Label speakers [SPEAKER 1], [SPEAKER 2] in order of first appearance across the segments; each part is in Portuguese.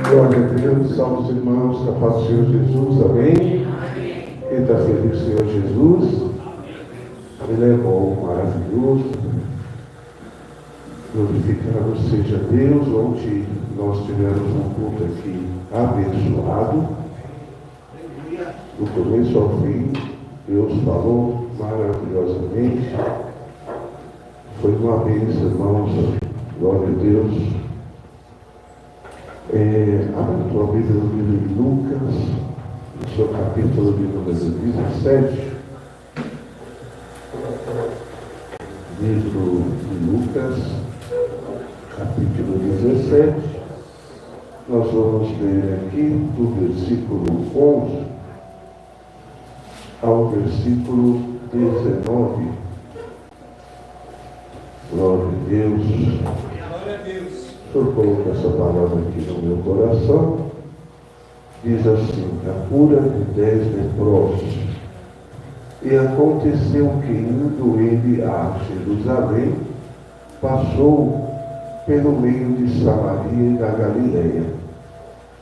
[SPEAKER 1] Glória a Deus, salve os irmãos, da paz do Senhor Jesus, amém? Quem está feliz, Senhor Jesus? Ele é bom, maravilhoso. Glorificado seja Deus, onde nós tivemos um culto aqui abençoado. Do começo ao fim, Deus falou maravilhosamente. Foi uma bênção, irmãos. Glória a Deus. Abra a tua Bíblia no livro de Lucas, no seu capítulo de número 17. Livro de Lucas, capítulo 17. Nós vamos ler aqui do versículo 11 ao versículo 19. Glória a Deus.
[SPEAKER 2] Glória a Deus.
[SPEAKER 1] O Senhor colocou essa palavra aqui no meu coração. Diz assim: a cura de 10 leprosos. E aconteceu que, indo ele a Jerusalém, passou pelo meio de Samaria e da Galileia.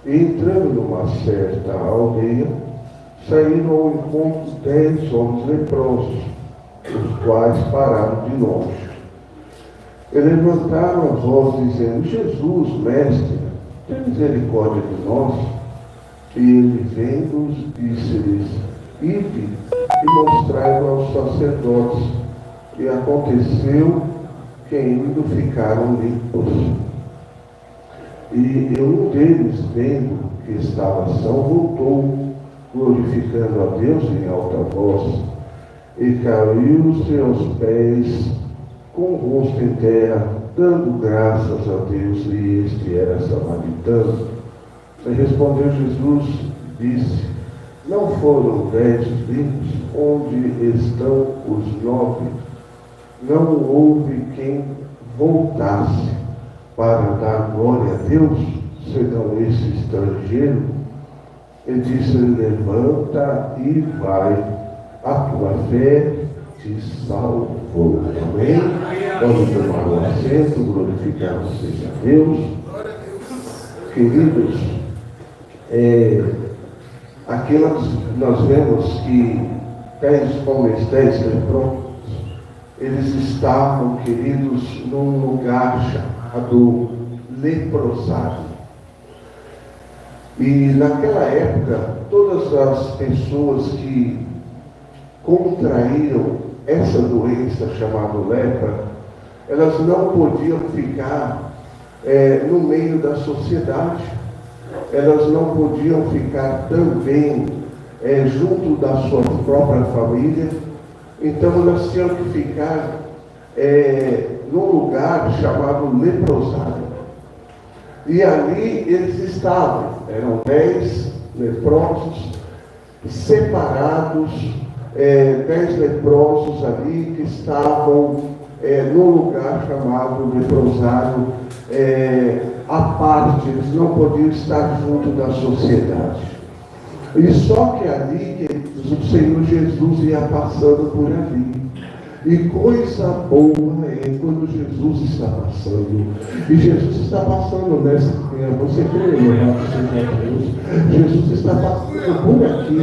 [SPEAKER 1] E entrando numa certa aldeia, saíram ao encontro 10 homens leprosos, os quais pararam de longe. E levantaram a voz, dizendo: Jesus, mestre, tem misericórdia de nós. E ele, vendo-os, disse-lhes: ide e mostrai-o aos sacerdotes. E aconteceu que, indo, ficaram limpos. E um deles, vendo que estava são, voltou, glorificando a Deus em alta voz, e caiu aos seus pés, com o rosto em terra, dando graças a Deus, e este era samaritano. E respondeu Jesus, disse: não foram 10 limpos? Onde estão os 9? Não houve quem voltasse para dar glória a Deus, senão esse estrangeiro? E disse-lhe: levanta e vai, a tua fé te salvou. Amém? Vamos tomar o assento, glorificado seja Deus. Queridos, aqui nós vemos que 10 homens, 10 leprosos, eles estavam, queridos, num lugar chamado leprosário. E naquela época, todas as pessoas que contraíram essa doença chamada lepra, elas não podiam ficar no meio da sociedade, elas não podiam ficar também junto da sua própria família. Então elas tinham que ficar num lugar chamado leprosário. E ali eles estavam, eram 10 leprosos separados, 10 leprosos ali que estavam num lugar chamado leprosário, à parte, eles não podiam estar junto da sociedade. E só que ali o Senhor Jesus ia passando por ali. E coisa boa é quando Jesus está passando. E Jesus está passando nessa manhã. Você crê, louvado seja Deus? Jesus está passando por aqui.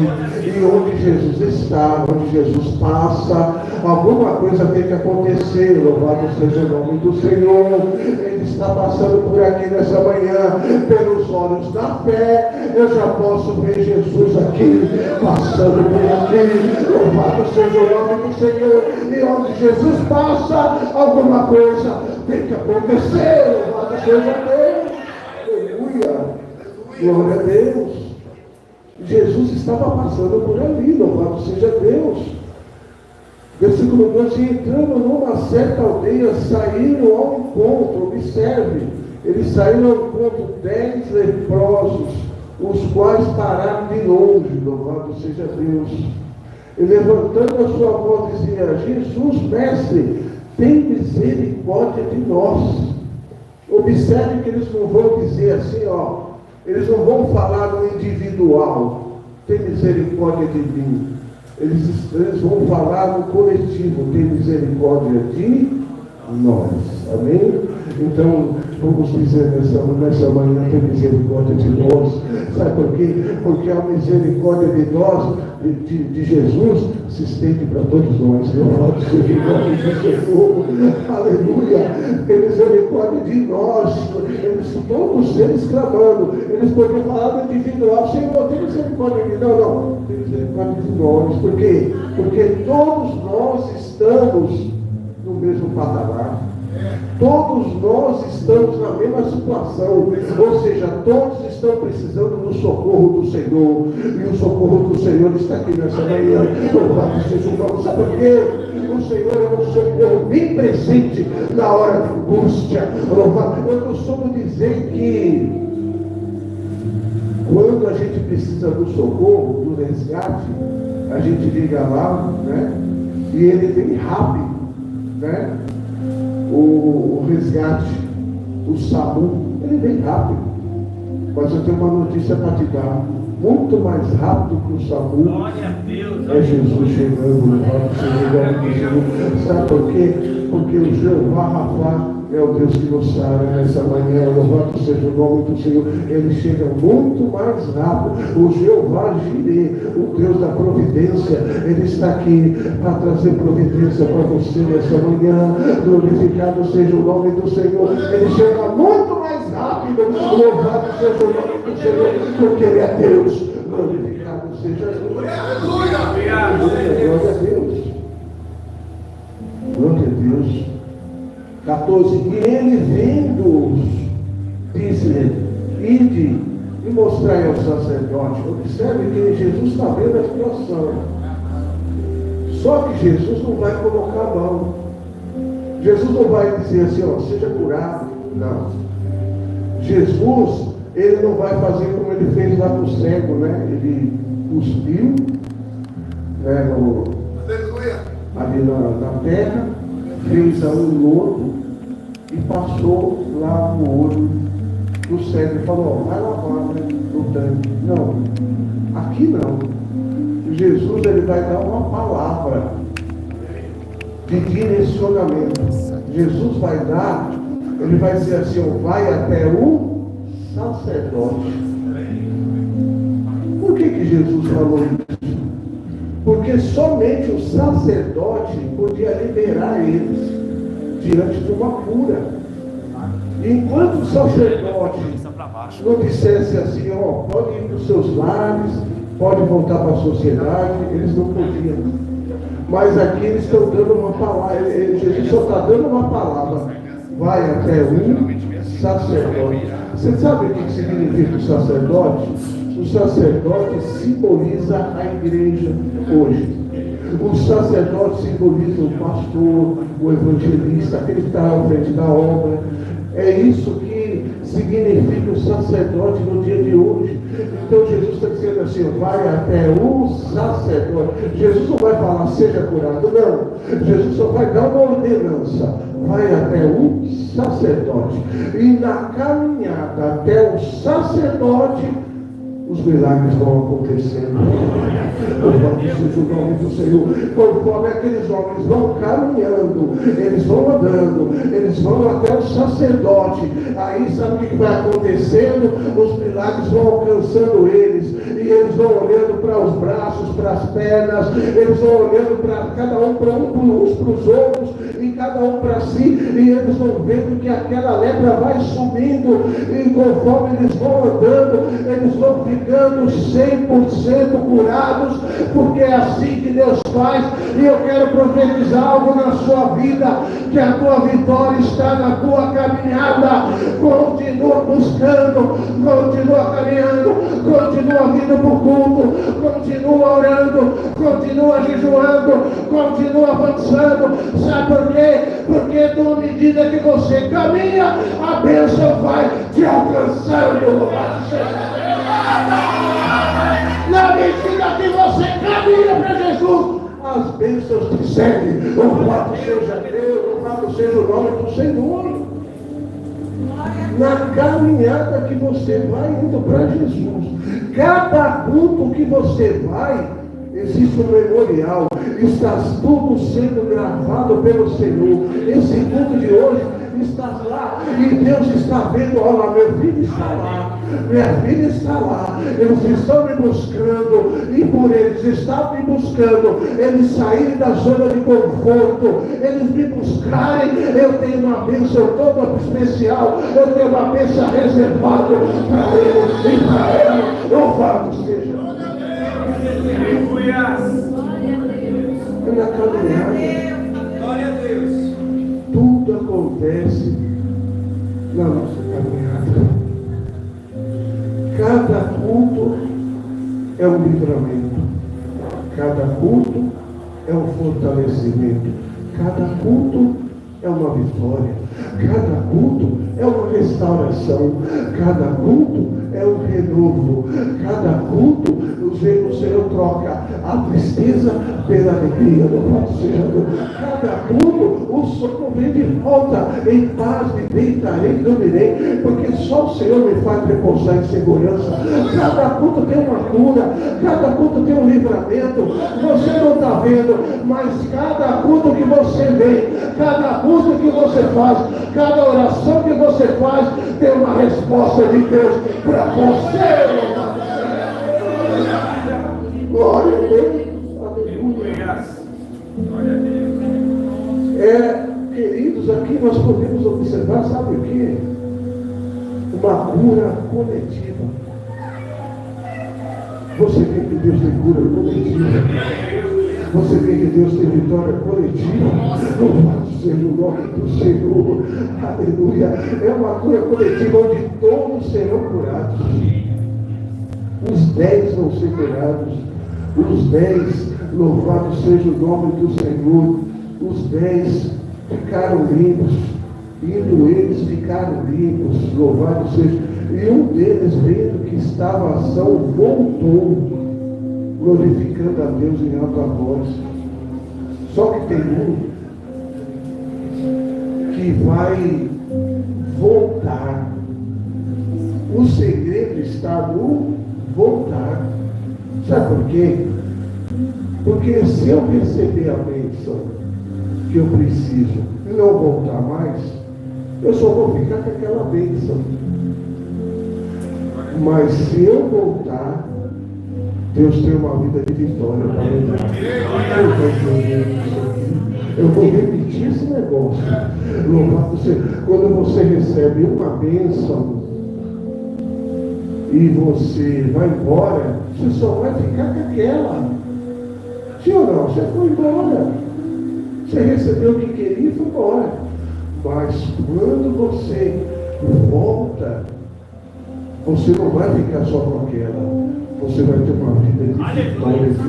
[SPEAKER 1] E onde Jesus está, onde Jesus passa, alguma coisa tem que acontecer. Louvado seja o nome do Senhor. Ele está passando por aqui nessa manhã. Pelos olhos da fé, eu já posso ver Jesus aqui, passando por aqui. Louvado seja o nome do Senhor. E onde Jesus passa, alguma coisa tem que acontecer. Louvado seja Deus. Aleluia. Glória a Deus. Jesus estava passando por ali. Louvado seja Deus. Versículo 2: entrando numa certa aldeia, saíram ao encontro. Observe, eles saíram ao encontro 10 leprosos, os quais pararam de longe. Louvado seja Deus. E levantando a sua voz, dizia: Jesus, mestre, tem misericórdia de nós. Observe que eles não vão dizer assim, eles não vão falar no individual: tem misericórdia de mim. Eles vão falar no coletivo: tem misericórdia de nós. Amém? Então, Vamos dizer nessa manhã, tem misericórdia de nós. Sabe por quê? Porque a misericórdia de nós, de Jesus, se estende para todos nós. Louvado seja o nome do Senhor. Aleluia. Tem misericórdia de nós. Todos eles clamando. Eles poderiam falar no individual: Senhor, tem misericórdia de mim. Não. Tem misericórdia de nós. Por quê? Porque todos nós estamos no mesmo patamar. Todos nós estamos na mesma situação, ou seja, todos estão precisando do socorro do Senhor, e o socorro do Senhor está aqui nessa manhã. Louvado seja o nome. Sabe por quê? O Senhor é um socorro bem presente na hora da angústia. Louvado. Eu costumo dizer que quando a gente precisa do socorro, do resgate, a gente liga lá, né? E ele vem rápido, né? O resgate, o SAMU, ele vem rápido. Mas eu tenho uma notícia para te dar: muito mais rápido que o SAMU é Jesus chegando. Sabe por quê? Porque o Jeová Rafa é o Deus que nos sara nessa manhã. Louvado seja o nome do Senhor. Ele chega muito mais rápido. O Jeová Jireh, o Deus da providência, ele está aqui para trazer providência para você nessa manhã. Glorificado seja o nome do Senhor. Ele chega muito mais rápido. Louvado seja o nome do Senhor, porque ele é Deus. Glorificado seja o nome. Glória a Deus. Glória a Deus. 14. E ele vendo-os, disse-lhe: ide e mostrai ao sacerdote. Observe que Jesus está vendo a situação. Só que Jesus não vai colocar a mão. Jesus não vai dizer assim: ó, seja curado. Não. Jesus, ele não vai fazer como ele fez lá com o cego, né? Ele cuspiu, né, ali na terra, fez um lodo e passou lá no olho do cego e falou: ó, vai lavar, né, no tanque. Não, aqui não. Jesus, ele vai dar uma palavra de direcionamento. Jesus vai dar, ele vai dizer assim: ó, vai até o sacerdote. Por que Jesus falou isso? Porque somente o sacerdote podia liberar eles diante de uma cura. Enquanto o sacerdote não dissesse assim: ó, pode ir para os seus lares, pode voltar para a sociedade, eles não podiam. Mas aqui eles estão dando uma palavra. Jesus só está dando uma palavra: vai até o sacerdote. Você sabe o que significa o sacerdote? O sacerdote simboliza a igreja hoje. O sacerdote simboliza o pastor, o evangelista, aquele que está à frente da obra. É isso que significa o sacerdote no dia de hoje. Então Jesus está dizendo assim: vai até o sacerdote. Jesus não vai falar seja curado, não. Jesus só vai dar uma ordenança: vai até o sacerdote. E na caminhada até o sacerdote, os milagres vão acontecendo. Louvado seja o nome do Senhor. Conforme aqueles homens vão caminhando, eles vão andando, eles vão até o sacerdote. Aí sabe o que vai acontecendo? Os milagres vão alcançando eles. E eles vão olhando para os braços, para as pernas. Eles vão olhando para cada um, uns para os outros, e cada um para si. E eles vão vendo que aquela lepra vai subindo. E conforme eles vão andando, eles vão ficando 100% curados, porque é assim que Deus faz. E eu quero profetizar algo na sua vida, que a tua vitória está na tua caminhada. Continua buscando, continua caminhando, continua vindo para o culto, continua orando, continua jejuando, continua avançando. Sabe por quê? Porque na medida que você caminha, a bênção vai te alcançando. Na medida que você caminha para Jesus, as bênçãos te seguem. Louvado seja Deus, louvado seja o nome do Senhor. Na caminhada que você vai indo para Jesus, cada culto que você vai, existe um memorial, está tudo sendo gravado pelo Senhor. Esse culto de hoje estás lá e Deus está vendo, olha, meu filho está lá, minha filha está lá, eles estão me buscando e por eles estão me buscando, eles saírem da zona de conforto, eles me buscarem, eu tenho uma bênção toda especial, eu tenho uma bênção reservada para eles e para eles, louvado seja. Na caminhada,
[SPEAKER 2] Glória a Deus.
[SPEAKER 1] tudo acontece na nossa caminhada. Cada culto é um livramento, cada culto é um fortalecimento, cada culto é uma vitória, cada culto é uma restauração, cada culto é um renovo, cada culto o Senhor troca a tristeza pela alegria, louvado seja Deus. Cada culto o sono vem de volta, em paz me deitarei e dormirei, porque só o Senhor me faz repousar em segurança. Cada culto tem uma cura, cada culto tem um livramento, você não está vendo, mas cada culto que você vem, cada culto que você faz, cada oração que você faz, tem uma resposta de Deus para você. Glória a Deus. Aleluia.
[SPEAKER 2] Glória a Deus.
[SPEAKER 1] Queridos, aqui nós podemos observar, sabe o que? Uma cura coletiva. Você vê que Deus tem cura coletiva. Você vê que Deus tem vitória coletiva. Louvado seja o nome do Senhor. Aleluia. É uma cura coletiva onde todos serão curados. Os 10 vão ser curados. Os 10, louvado seja o nome do Senhor. Os 10 ficaram limpos. Indo eles ficaram limpos. Louvado seja. E um deles, vendo que estava a ação, voltou, glorificando a Deus em alta voz. Só que tem um que vai voltar. O segredo está no voltar. Sabe por quê? Porque se eu receber a bênção que eu preciso e não voltar mais, eu só vou ficar com aquela bênção. Mas se eu voltar, Deus tem uma vida de vitória para mim. Eu vou repetir esse negócio. Louvado seja. Quando você recebe uma bênção e você vai embora, você só vai ficar com aquela. Sim ou não? Você foi embora. Você recebeu o que queria e foi embora. Mas quando você volta, você não vai ficar só com aquela. Você vai ter uma vida de vitória, de bênção.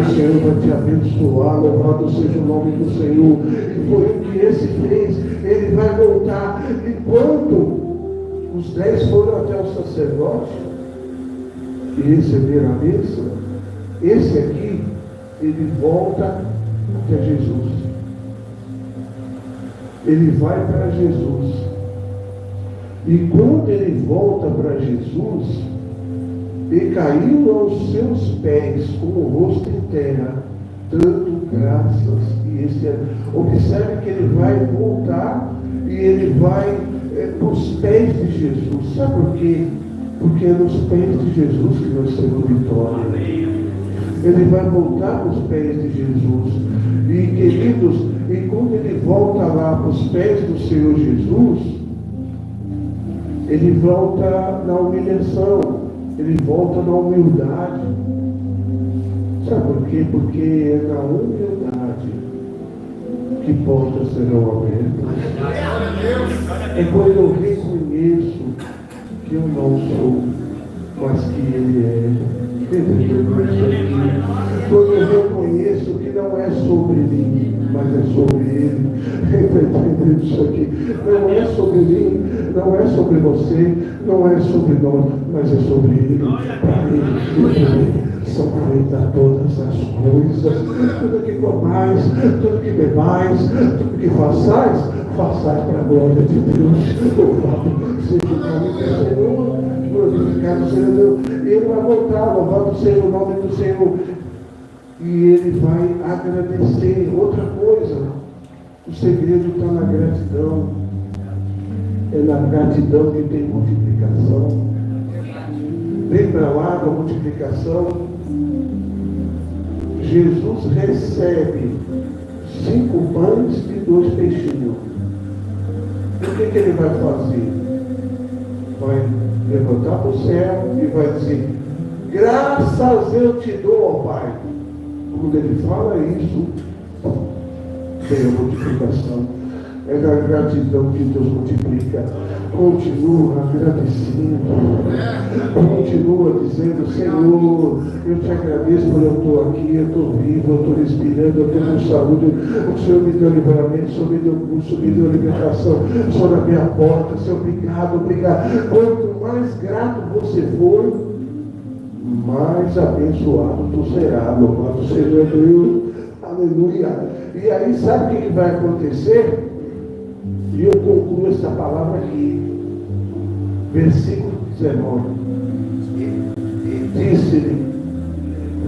[SPEAKER 1] O Senhor vai te abençoar. Louvado seja o nome do Senhor. E foi o que esse fez. Ele vai voltar. Enquanto os 10 foram até o sacerdote e receberam a bênção, esse aqui, ele volta até Jesus. Ele vai para Jesus. E quando ele volta para Jesus, ele caiu aos seus pés com o rosto em terra, dando graças. E observe que ele vai voltar e ele vai para os pés de Jesus. Sabe por quê? Porque é nos pés de Jesus que nós temos vitória. Ele vai voltar para os pés de Jesus. E queridos, e quando ele volta lá para os pés do Senhor Jesus, ele volta na humilhação, ele volta na humildade. Sabe por quê? Porque é na humildade que portas serão abertas. É quando eu reconheço que eu não sou, mas que Ele é. Quando eu reconheço que não é sobre mim, mas é sobre Ele. Está entendendo isso aqui? Não é sobre mim, não é sobre você, não é sobre nós, mas é sobre Ele. Para Ele são feitas todas as coisas. Tudo que comais, tudo que bebais, tudo que façais para a glória de Deus. Louvado seja o nome do Senhor, glorificado seja Deus. Ele vai voltar, louvado seja o nome do Senhor. E ele vai agradecer. Outra coisa, O segredo está na gratidão. É na gratidão que tem multiplicação. Lembra lá da multiplicação? Jesus recebe 5 pães e 2 peixinhos. O que ele vai fazer? Vai levantar para o céu e vai dizer: graças eu te dou, ó Pai. Quando ele fala isso, tem a multiplicação. É da gratidão que Deus multiplica. Continua agradecendo. Continua dizendo: Senhor, eu te agradeço por eu estou aqui, eu estou vivo, eu estou respirando, eu estou com saúde. O Senhor me deu livramento, o Senhor me deu curso, me deu libertação. O Senhor na minha porta. Senhor, obrigado, obrigado. Quanto mais grato você for, mais abençoado tu será. Louvado seja Deus. Aleluia. E aí, sabe o que vai acontecer? E eu concluo essa palavra aqui. Versículo 19. E disse-lhe: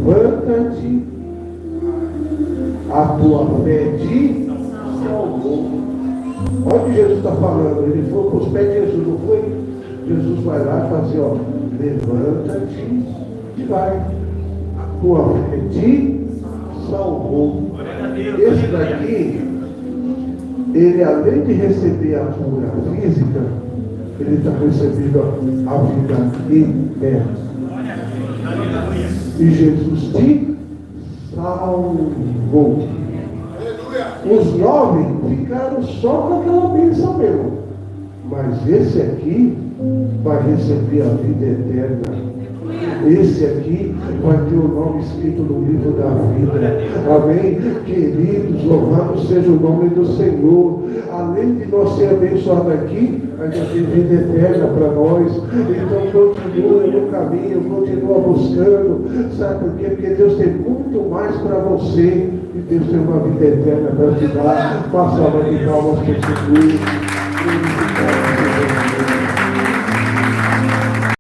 [SPEAKER 1] levanta-te, a tua fé te salvou. Olha o que Jesus está falando. Ele foi para os pés de Jesus, não foi? Jesus vai lá e faz assim: ó, levanta-te e vai. A tua fé te salvou. Esse daqui, ele além de receber a cura física, ele está recebendo a vida eterna. E Jesus te salvou. Os 9 ficaram só com aquela bênção mesmo. Mas esse aqui vai receber a vida eterna. Esse aqui vai ter o nome escrito no livro da vida. Amém? Queridos, louvado seja o nome do Senhor. Além de nós ser abençoados aqui, ainda tem vida eterna para nós. Então continua no caminho, continua buscando. Sabe por quê? Porque Deus tem muito mais para você. E Deus tem uma vida eterna para te dar. Uma salva de palmas para esse Deus.